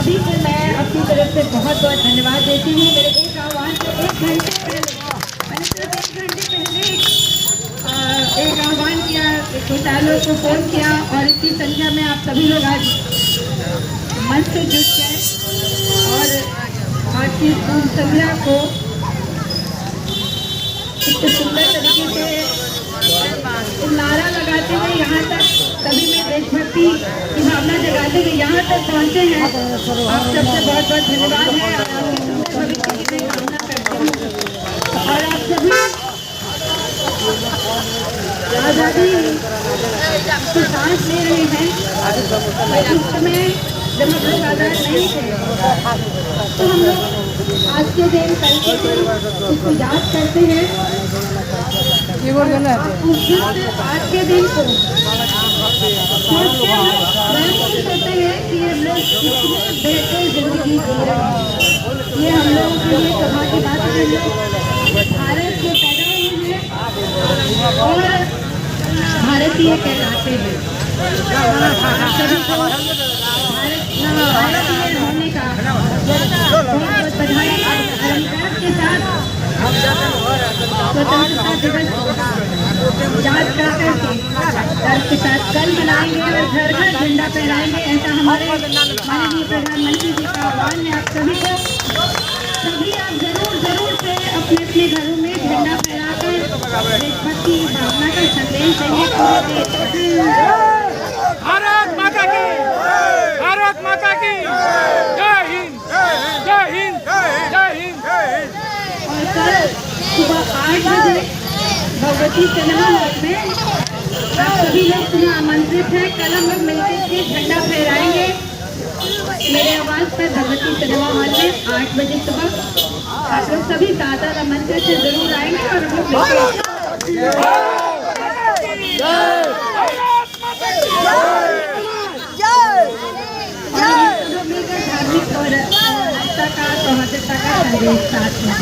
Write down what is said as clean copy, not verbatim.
सभी को मैं अपनी तरफ से बहुत बहुत धन्यवाद देती हूँ। मेरे एक आह्वान से 1 घंटे पहले, मैंने सिर्फ 1 घंटे पहले एक आह्वान किया, किसानों को फोन किया और इतनी संख्या में आप सभी लोग आज मंच से जुट गए और आज की पूर्ण संध्या को इतने सुंदर तरीके से नारा लगाते हुए यहाँ तक सभी में देशभक्ति की भावना जगाते हुए यहाँ तक पहुँचे हैं। आप सबसे बहुत बहुत धन्यवाद है और आपकी सुंदर भविष्य की मैं कामना करती हूँ। और आप सभी आज़ादी की सांस ले रहे हैं। उस समय जब हम लोग आज़ाद नहीं थे तो हम लोग आज के दिन कल के दिन इसको याद करते हैं। आज के दिन को सोचते हैं कि हम लोग कितनी बेहतर जिंदगी जी रहे हैं। ये हम लोगों के लिए सभा की बात है। भारत के पैदा हुए हैं और भारतीय कहलाते हैं। सभी को भारतीय होने का बहुत बहुत बधाई। अलंकार के साथ स्वतंत्रता दिवस याद करके के साथ कल मनाएंगे और घर घर झंडा फहराएंगे। ऐसा हमारे माननीय प्रधानमंत्री जी का आह्वान है। आप सभी को सभी आप जरूर से अपने अपने घरों में झंडा फहराकर देशभक्ति की भावना का संदेश देंगे। भारत माता की, भारत माता की जय हिंद, जय हिंद, जय हिंद। और कल सुबह 8 बजे भगवती सिनेमा हॉल में आप सभी लोग तुम्हें आमंत्रित हैं। कल हम लोग मिलकर के झंडा फहराएंगे मेरे आवाज पर भगवती सिनेमा हॉल में 8 बजे सुबह। आप लोग सभी दादा मंदिर से जरूर आएंगे और हम लोग मिलकर धार्मिक और एकता का सौहार्दता का संदेश साथ में।